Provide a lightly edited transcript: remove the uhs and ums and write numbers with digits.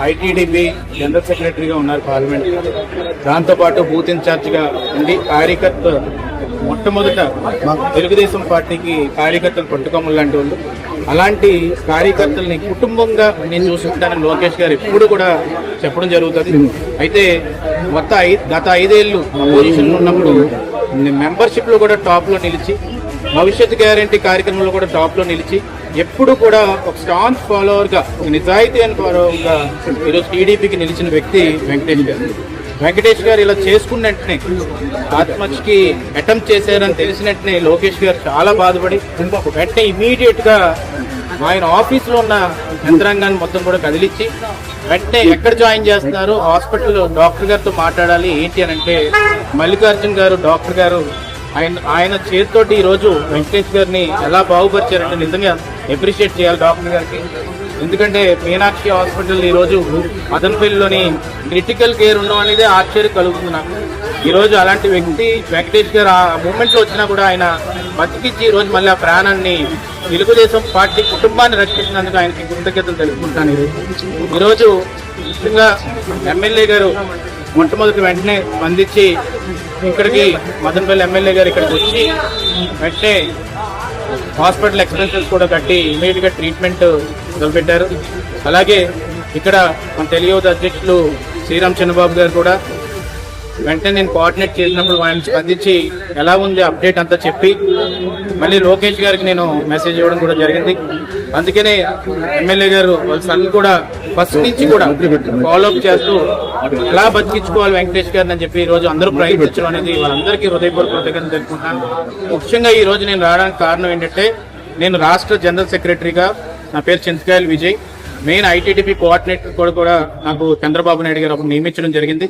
ITDP general సెక్రటరీగా ఉన్నారు parliament. దాంతోపాటు బూత్ ఇన్ఛార్జిగా ఉండి మొట్టమొదట తెలుగుదేశం పార్టీకి కార్యకర్తలు పట్టుకోమలు లాంటి వాళ్ళు. అలాంటి కార్యకర్తల్ని కుటుంబంగా నేను చూసుకుంటానని లోకేష్ గారు ఎప్పుడు కూడా చెప్పడం జరుగుతుంది. అయితే గత 5 ఏళ్ళు అపోజిషన్లో ఉన్నప్పుడు మెంబర్షిప్ లో కూడా టాప్ లో నిలిచి, భవిష్యత్ గ్యారంటీ కార్యక్రమంలో కూడా టాప్ లో నిలిచి, ఎప్పుడు కూడా ఒక స్టాంచ్ ఫాలోవర్ గా, ఒక నిజాయితీ అని ఫాలోవర్ గా ఈరోజు టీడీపీకి నిలిచిన వ్యక్తి వెంకటేష్ గారు. వెంకటేష్ గారు ఇలా చేసుకున్న వెంటనే, ఆత్మహత్యకి అటెంప్ట్ చేశారని తెలిసిన వెంటనే లోకేష్ గారు చాలా బాధపడి వెంటనే ఇమీడియట్ గా ఆయన ఆఫీస్ లో ఉన్న యంత్రాంగాన్ని మొత్తం కూడా కదిలించి వెంటనే ఎక్కడ జాయిన్ చేస్తున్నారు, హాస్పిటల్ డాక్టర్ గారితో మాట్లాడాలి ఏంటి అని అంటే, మల్లికార్జున్ గారు డాక్టర్ గారు ఆయన చేతితోటి ఈరోజు వెంకటేష్ గారిని ఎలా బాగుపరిచారంటే నిజంగా అప్రిషియేట్ చేయాలి డాక్టర్ గారికి. ఎందుకంటే మీనాక్షి హాస్పిటల్ ఈరోజు మదనపల్లిలోని క్రిటికల్ కేర్ ఉండడం అనేది ఆశ్చర్యం కలుగుతుంది నాకు. ఈరోజు అలాంటి వ్యక్తి వెంకటేష్ గారు ఆ మూమెంట్లో వచ్చినా కూడా ఆయన బతికించి ఈరోజు మళ్ళీ ఆ ప్రాణాన్ని, తెలుగుదేశం పార్టీ కుటుంబాన్ని రక్షించినందుకు ఆయనకి కృతజ్ఞతలు తెలుపుకుంటాను. ఈరోజు ముఖ్యంగా ఎమ్మెల్యే గారు మొట్టమొదటి వెంటనే స్పందించి ఇక్కడికి, మదనపల్లి ఎమ్మెల్యే గారు ఇక్కడికి వచ్చి వెంటనే హాస్పిటల్ ఎక్స్పెన్సెస్ కూడా కట్టి ఇమీడియట్ గా ట్రీట్మెంట్ మొదలుపెట్టారు. అలాగే ఇక్కడ మన తెలుగు అధ్యక్షులు శ్రీరామ్ చంద్రబాబు గారు కూడా వెంటనే నేను కోఆర్డినేట్ చేసినప్పుడు ఆయన స్పందించి ఎలా ఉంది అప్డేట్ అంతా చెప్పి మళ్ళీ లోకేష్ గారికి నేను మెసేజ్ ఇవ్వడం కూడా జరిగింది. అందుకనే ఎమ్మెల్యే గారు వాళ్ళ సన్ కూడా ఫస్ట్ నుంచి కూడా ఫాలోఅప్ చేస్తూ ఎలా బతికించుకోవాలి వెంకటేష్ గారిని అని చెప్పి ఈ రోజు అందరూ ప్రయత్నించడం అనేది వాళ్ళందరికీ హృదయపూర్వక కృతజ్ఞతలు తెలుపుకుంటున్నాను. ముఖ్యంగా ఈ రోజు నేను రావడానికి కారణం ఏంటంటే, నేను రాష్ట్ర జనరల్ సెక్రటరీగా, నా పేరు చింతకాయల విజయ్, మెయిన్ ఐటీడీపీ కోఆర్డినేటర్ కూడా నాకు చంద్రబాబు నాయుడు గారు అప్పుడు నియమించడం జరిగింది.